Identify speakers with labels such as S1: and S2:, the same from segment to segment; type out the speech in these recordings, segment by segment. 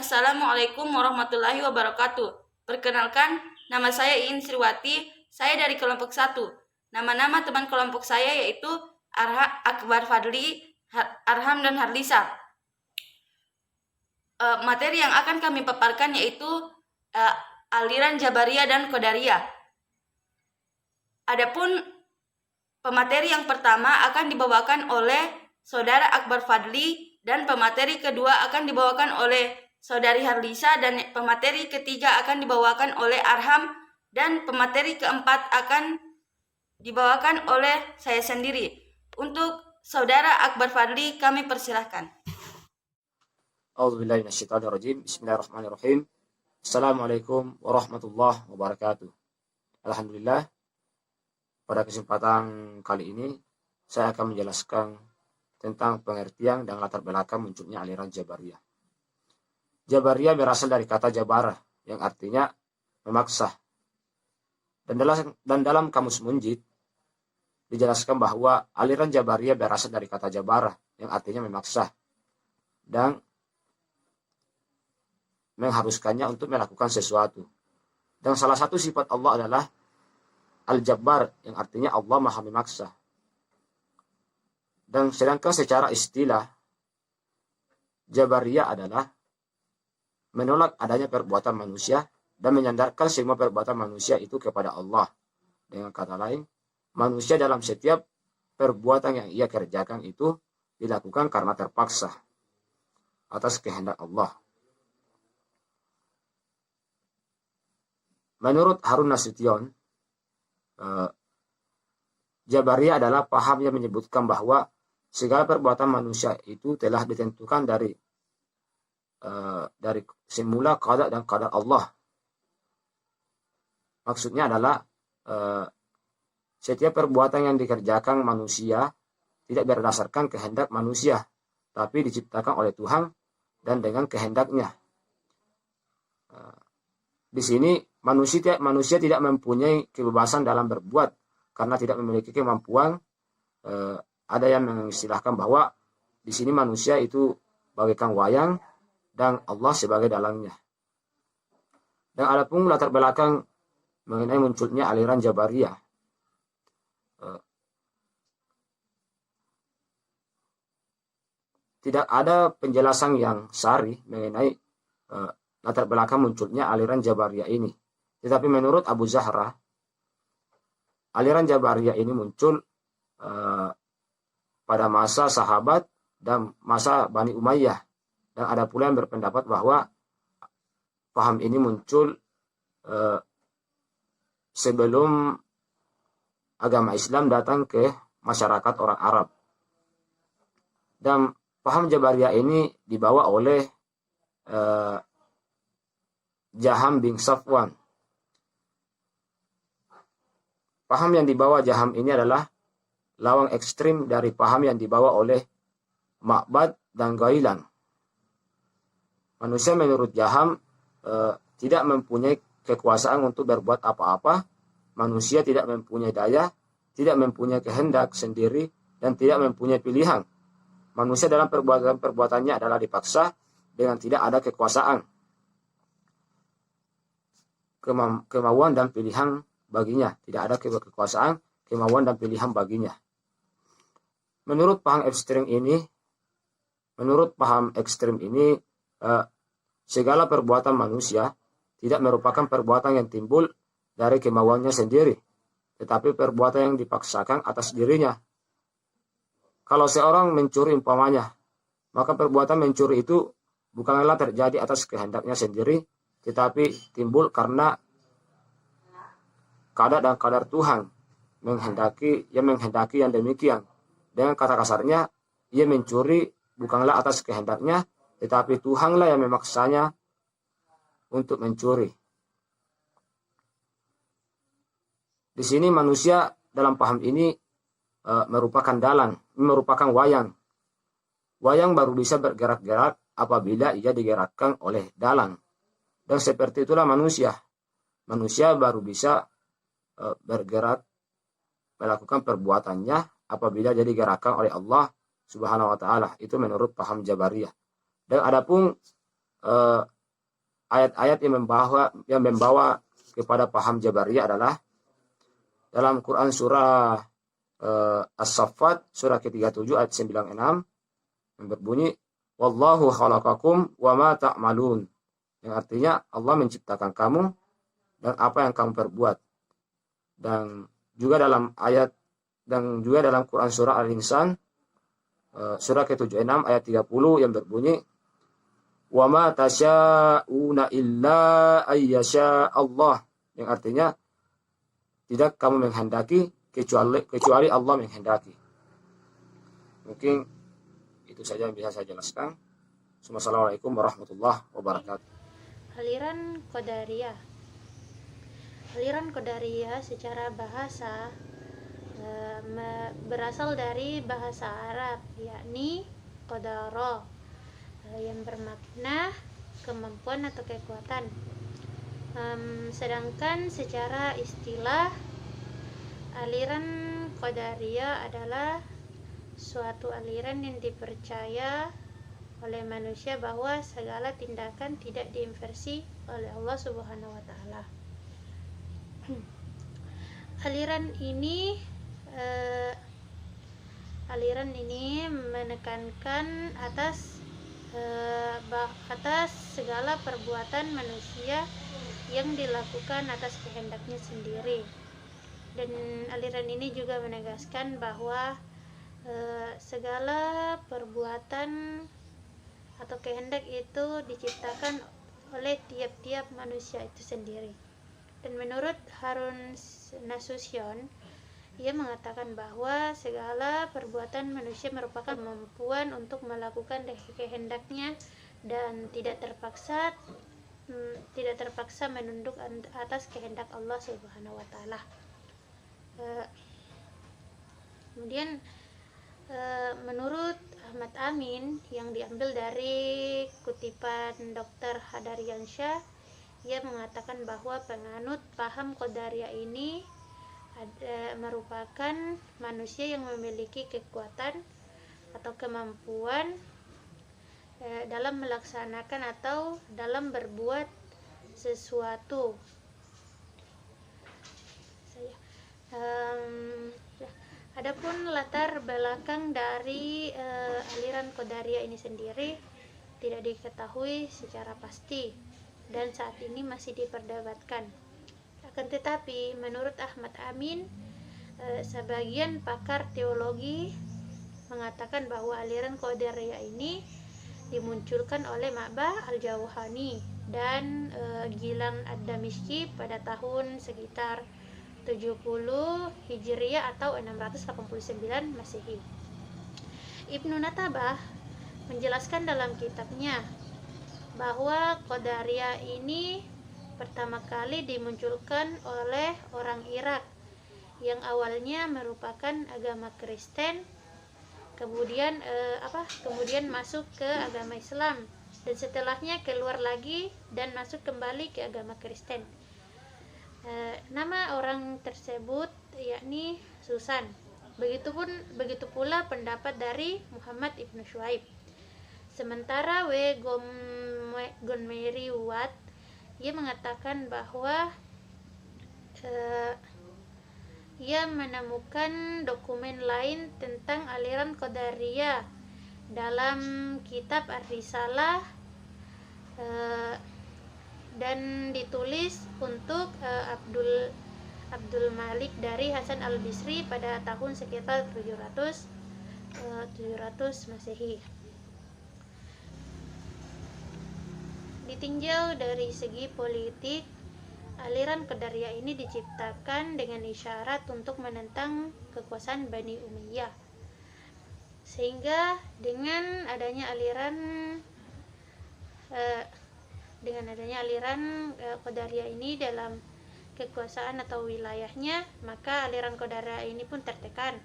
S1: Assalamualaikum warahmatullahi wabarakatuh. Perkenalkan, nama saya Iin Sriwati, saya dari kelompok 1. Nama-nama teman kelompok saya yaitu Akbar Fadli, Arham, dan Harlisa. Materi yang akan kami paparkan yaitu aliran Jabariyah dan Qadariyah. Adapun pemateri yang pertama akan dibawakan oleh Saudara Akbar Fadli, dan pemateri kedua akan dibawakan oleh Saudari Harlisa, dan pemateri ketiga akan dibawakan oleh Arham, dan pemateri keempat akan dibawakan oleh saya sendiri. Untuk Saudara Akbar Fadli, kami persilahkan.
S2: A'udzubillahi minasyaitonirrajim. Bismillahirrahmanirrahim. Assalamualaikum warahmatullahi wabarakatuh. Alhamdulillah, pada kesempatan kali ini saya akan menjelaskan tentang pengertian dan latar belakang munculnya aliran Jabariyah. Jabariyah berasal dari kata jabarah yang artinya memaksa. Dan dalam kamus Munjid dijelaskan bahwa aliran Jabariyah berasal dari kata jabarah yang artinya memaksa dan mengharuskannya untuk melakukan sesuatu. Dan salah satu sifat Allah adalah Al-Jabbar yang artinya Allah Maha memaksa. Dan sedangkan secara istilah Jabariyah adalah menolak adanya perbuatan manusia dan menyandarkan semua perbuatan manusia itu kepada Allah. Dengan kata lain, manusia dalam setiap perbuatan yang ia kerjakan itu dilakukan karena terpaksa atas kehendak Allah. Menurut Harun Nasution, Jabariyah adalah paham yang menyebutkan bahwa segala perbuatan manusia itu telah ditentukan dari semula qada dan qadar Allah. Maksudnya adalah setiap perbuatan yang dikerjakan manusia tidak berdasarkan kehendak manusia, tapi diciptakan oleh Tuhan dan dengan kehendaknya. Di sini manusia tidak mempunyai kebebasan dalam berbuat karena tidak memiliki kemampuan. Ada yang mengistilahkan bahwa di sini manusia itu bagaikan wayang dan Allah sebagai dalangnya. Dan adapun latar belakang mengenai munculnya aliran Jabariyah, tidak ada penjelasan yang sahih mengenai latar belakang munculnya aliran Jabariyah ini. Tetapi menurut Abu Zahra, aliran Jabariyah ini muncul pada masa sahabat dan masa Bani Umayyah. Dan ada pula yang berpendapat bahwa paham ini muncul sebelum agama Islam datang ke masyarakat orang Arab. Dan paham Jabariyah ini dibawa oleh Jaham bin Safwan. Paham yang dibawa Jaham ini adalah lawang ekstrim dari paham yang dibawa oleh Ma'bad dan Ghailan. Manusia menurut Jaham tidak mempunyai kekuasaan untuk berbuat apa-apa. Manusia tidak mempunyai daya, tidak mempunyai kehendak sendiri, dan tidak mempunyai pilihan. Manusia dalam perbuatannya adalah dipaksa dengan tidak ada kekuasaan, kemauan dan pilihan baginya. Tidak ada kekuasaan, kemauan dan pilihan baginya. Menurut paham ekstrim ini, segala perbuatan manusia tidak merupakan perbuatan yang timbul dari kemauannya sendiri, tetapi perbuatan yang dipaksakan atas dirinya. Kalau seorang mencuri umpamanya, maka perbuatan mencuri itu bukanlah terjadi atas kehendaknya sendiri, tetapi timbul karena qada dan qadar Tuhan menghendaki yang demikian. Dengan kata kasarnya, ia mencuri bukanlah atas kehendaknya, tetapi Tuhanlah yang memaksanya untuk mencuri. Di sini manusia dalam paham ini merupakan dalang, merupakan wayang. Wayang baru bisa bergerak-gerak apabila ia digerakkan oleh dalang. Dan seperti itulah manusia. Manusia baru bisa bergerak, melakukan perbuatannya apabila dia digerakkan oleh Allah Subhanahu wa taala. Itu menurut paham Jabariyah. Dan adapun ayat-ayat yang membawa kepada paham Jabariyah adalah dalam Quran surah As-Saffat surah ke-37 ayat 96 yang berbunyi wallahu khalaqakum wa ma ta'malun, yang artinya Allah menciptakan kamu dan apa yang kamu perbuat. Dan juga dalam Quran surah Al-Insan surah ke-76 ayat 30 yang berbunyi wa ma tasya'una illa ayyasha Allah, yang artinya tidak kamu menghendaki kecuali Allah menghendaki. Mungkin itu saja yang bisa saya jelaskan. Assalamualaikum warahmatullahi wabarakatuh.
S3: Aliran Qadariyah. Aliran Qadariyah secara bahasa berasal dari bahasa Arab, yakni qadara, yang bermakna kemampuan atau kekuatan. Sedangkan secara istilah, aliran Qadariyah adalah suatu aliran yang dipercaya oleh manusia bahwa segala tindakan tidak diinversi oleh Allah Subhanahu wa taala. Aliran ini menekankan atas segala perbuatan manusia yang dilakukan atas kehendaknya sendiri. Dan aliran ini juga menegaskan bahwa segala perbuatan atau kehendak itu diciptakan oleh tiap-tiap manusia itu sendiri. Dan menurut Harun Nasution, ia mengatakan bahwa segala perbuatan manusia merupakan kemampuan untuk melakukan kehendaknya dan tidak terpaksa menunduk atas kehendak Allah Subhanahu wa taala. Kemudian menurut Ahmad Amin yang diambil dari kutipan Dr. Hadariansyah, ia mengatakan bahwa penganut paham Qadariyah ini merupakan manusia yang memiliki kekuatan atau kemampuan dalam melaksanakan atau dalam berbuat sesuatu. Adapun latar belakang dari aliran Qadariyah ini sendiri tidak diketahui secara pasti dan saat ini masih diperdebatkan. Akan tetapi menurut Ahmad Amin, sebagian pakar teologi mengatakan bahwa aliran Qadariyah ini dimunculkan oleh Ma'bah al-Jauhani dan Gilang ad-Damishki pada tahun sekitar 70 Hijriyah atau 689 Masehi. Ibnu Natabah menjelaskan dalam kitabnya bahwa Qadariyah ini pertama kali dimunculkan oleh orang Irak yang awalnya merupakan agama Kristen, kemudian masuk ke agama Islam dan setelahnya keluar lagi dan masuk kembali ke agama Kristen. Nama orang tersebut yakni Susan. Begitu pula pendapat dari Muhammad ibnu Shuaib. Sementara Gontmeri Watt, ia mengatakan bahwa ia menemukan dokumen lain tentang aliran Qadariyah dalam kitab Ar-Risalah dan ditulis untuk Abdul Malik dari Hasan al-Bisri pada tahun sekitar 700 Masehi. Ditinjau dari segi politik, aliran Qadariyah ini diciptakan dengan isyarat untuk menentang kekuasaan Bani Umayyah. Sehingga dengan adanya aliran Qadariyah ini dalam kekuasaan atau wilayahnya, maka aliran Qadariyah ini pun tertekan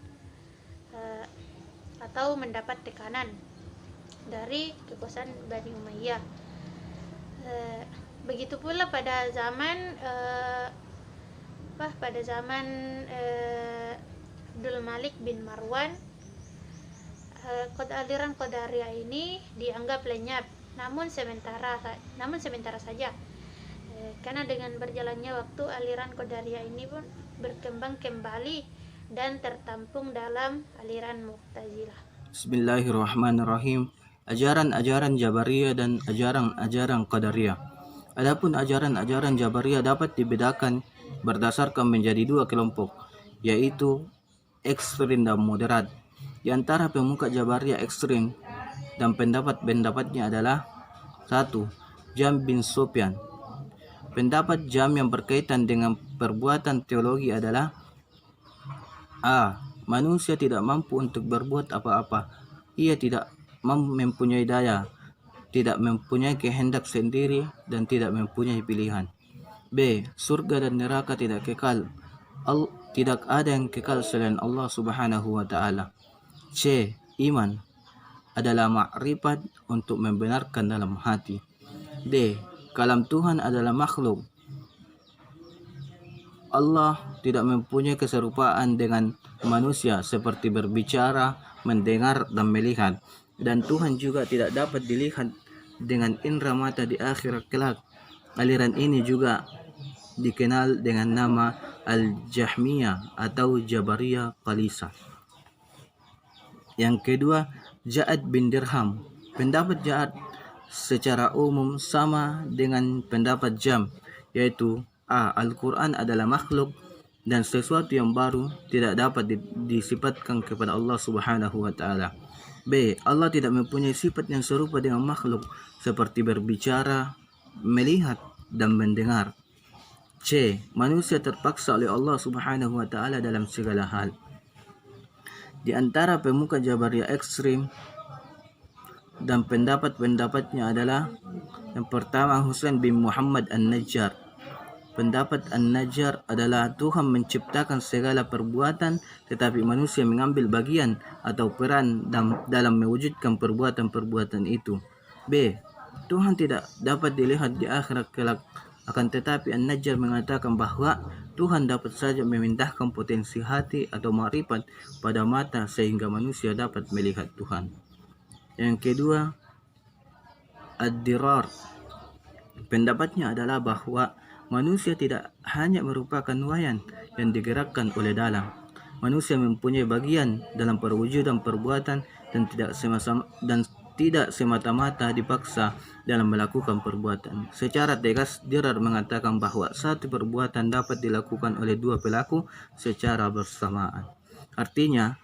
S3: atau mendapat tekanan dari kekuasaan Bani Umayyah. Begitu pula pada zaman Abdul Malik bin Marwan, aliran Qadariyah ini dianggap lenyap namun sementara saja. Karena dengan berjalannya waktu, aliran Qadariyah ini pun berkembang kembali dan tertampung dalam aliran Mu'tazilah.
S4: Bismillahirrahmanirrahim. Ajaran-ajaran Jabariyah dan ajaran-ajaran Qadariyah. Adapun ajaran-ajaran Jabariyah dapat dibedakan berdasarkan menjadi dua kelompok, yaitu ekstrim dan moderat. Di antara pemuka Jabariyah ekstrim dan pendapat-pendapatnya adalah 1. Jam bin Sufyan. Pendapat Jam yang berkaitan dengan perbuatan teologi adalah A. Manusia tidak mampu untuk berbuat apa-apa. Ia tidak mempunyai daya, tidak mempunyai kehendak sendiri, dan tidak mempunyai pilihan. B. Surga dan neraka tidak kekal. Tidak ada yang kekal selain Allah Subhanahu wa Ta'ala. C. Iman adalah makrifat untuk membenarkan dalam hati. D. Kalam Tuhan adalah makhluk. Allah tidak mempunyai keserupaan dengan manusia seperti berbicara, mendengar, dan melihat. Dan Tuhan juga tidak dapat dilihat dengan indera mata di akhirat kelak. Aliran ini juga dikenal dengan nama Al-Jahmiyah atau Jabariyah Qalisa. Yang kedua, Ja'ad bin Dirham. Pendapat Ja'ad secara umum sama dengan pendapat Jam, yaitu A. Al-Quran adalah makhluk dan sesuatu yang baru tidak dapat disifatkan kepada Allah Subhanahu wa Ta'ala. B. Allah tidak mempunyai sifat yang serupa dengan makhluk seperti berbicara, melihat, dan mendengar. C. Manusia terpaksa oleh Allah Subhanahu wa Ta'ala dalam segala hal. Di antara pemuka Jabariyah ekstrim dan pendapat-pendapatnya adalah yang pertama, Husain bin Muhammad An-Najjar. Pendapat An-Najjar adalah Tuhan menciptakan segala perbuatan, tetapi manusia mengambil bagian atau peran dalam mewujudkan perbuatan-perbuatan itu. B. Tuhan tidak dapat dilihat di akhirat kelak. Akan tetapi An-Najjar mengatakan bahwa Tuhan dapat saja memindahkan potensi hati atau makrifat pada mata sehingga manusia dapat melihat Tuhan. Yang kedua, Ad-Dirar. Pendapatnya adalah bahwa manusia tidak hanya merupakan wayan yang digerakkan oleh dalam. Manusia mempunyai bagian dalam perwujudan perbuatan dan tidak semata-mata dipaksa dalam melakukan perbuatan. Secara tegas, Dirar mengatakan bahwa satu perbuatan dapat dilakukan oleh dua pelaku secara bersamaan. Artinya,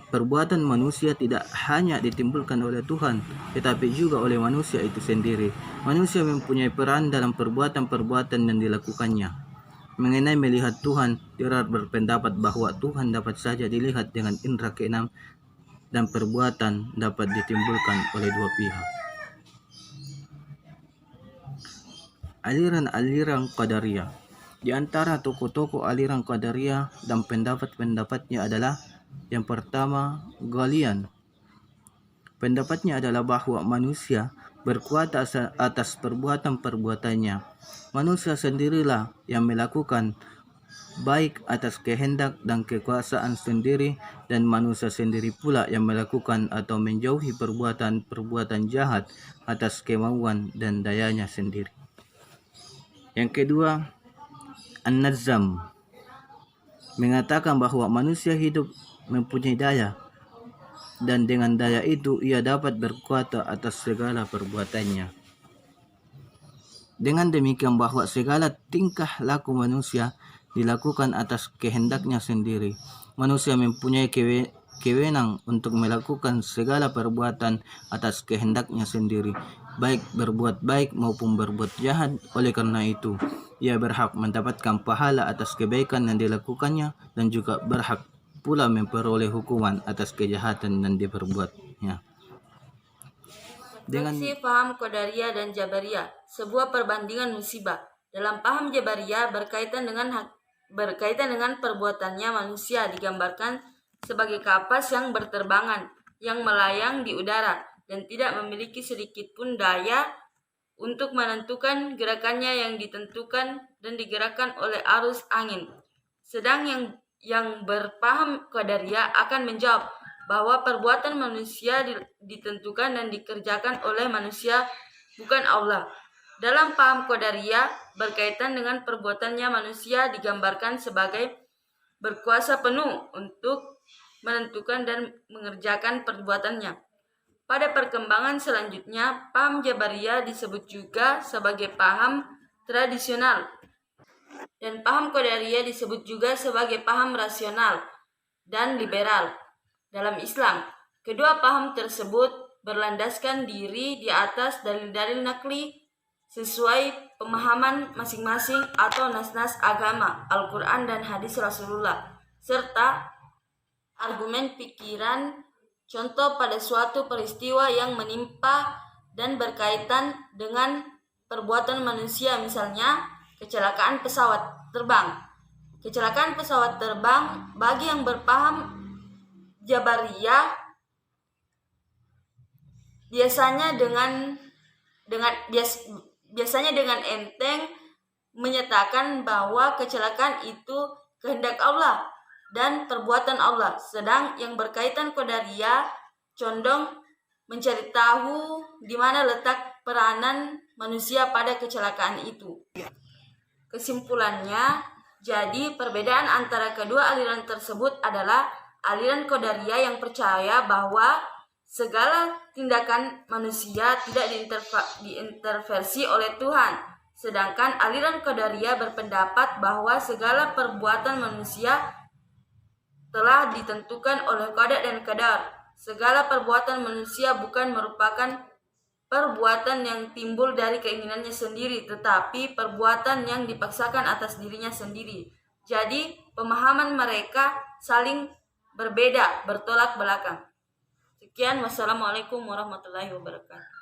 S4: perbuatan manusia tidak hanya ditimbulkan oleh Tuhan, tetapi juga oleh manusia itu sendiri. Manusia mempunyai peran dalam perbuatan-perbuatan yang dilakukannya. Mengenai melihat Tuhan, Dirar berpendapat bahwa Tuhan dapat saja dilihat dengan indera keenam dan perbuatan dapat ditimbulkan oleh dua pihak. Aliran-aliran Qadariyah. Di antara tokoh-tokoh aliran Qadariyah dan pendapat-pendapatnya adalah yang pertama, Ghalian. Pendapatnya adalah bahwa manusia berkuasa atas perbuatan-perbuatannya. Manusia sendirilah yang melakukan baik atas kehendak dan kekuasaan sendiri, dan manusia sendiri pula yang melakukan atau menjauhi perbuatan-perbuatan jahat atas kemauan dan dayanya sendiri. Yang kedua, An-Nazzam mengatakan bahwa manusia hidup mempunyai daya, dan dengan daya itu ia dapat berkuasa atas segala perbuatannya. Dengan demikian bahwa segala tingkah laku manusia dilakukan atas kehendaknya sendiri. Manusia mempunyai kewenang untuk melakukan segala perbuatan atas kehendaknya sendiri, baik berbuat baik maupun berbuat jahat. Oleh karena itu, ia berhak mendapatkan pahala atas kebaikan yang dilakukannya, dan juga berhak pula memperoleh hukuman atas kejahatan yang diperbuatnya.
S1: Versi paham Qadariyah dan Jabariyah, sebuah perbandingan musibah. Dalam paham Jabariyah berkaitan dengan perbuatannya, manusia digambarkan sebagai kapas yang berterbangan, yang melayang di udara, dan tidak memiliki sedikit pun daya untuk menentukan gerakannya yang ditentukan dan digerakkan oleh arus angin. Sedang yang berpaham Qadariyah akan menjawab bahwa perbuatan manusia ditentukan dan dikerjakan oleh manusia bukan Allah. Dalam paham Qadariyah, berkaitan dengan perbuatannya manusia digambarkan sebagai berkuasa penuh untuk menentukan dan mengerjakan perbuatannya. Pada perkembangan selanjutnya, paham Jabariyah disebut juga sebagai paham tradisional, dan paham Qadariyah disebut juga sebagai paham rasional dan liberal dalam Islam. Kedua paham tersebut berlandaskan diri di atas dalil-dalil nakli sesuai pemahaman masing-masing atau nas-nas agama, Al-Quran dan hadis Rasulullah, serta argumen pikiran, contoh pada suatu peristiwa yang menimpa dan berkaitan dengan perbuatan manusia, misalnya kecelakaan pesawat terbang. Kecelakaan pesawat terbang bagi yang berpaham Jabariyah biasanya dengan enteng menyatakan bahwa kecelakaan itu kehendak Allah dan perbuatan Allah, sedang yang berkaitan Qadariyah condong mencari tahu di mana letak peranan manusia pada kecelakaan itu. Kesimpulannya, jadi perbedaan antara kedua aliran tersebut adalah aliran Qadariyah yang percaya bahwa segala tindakan manusia tidak diintervensi oleh Tuhan, sedangkan aliran Qadariyah berpendapat bahwa segala perbuatan manusia telah ditentukan oleh qada dan qadar. Segala perbuatan manusia bukan merupakan perbuatan yang timbul dari keinginannya sendiri, tetapi perbuatan yang dipaksakan atas dirinya sendiri. Jadi, pemahaman mereka saling berbeda, bertolak belakang. Sekian, wassalamualaikum warahmatullahi wabarakatuh.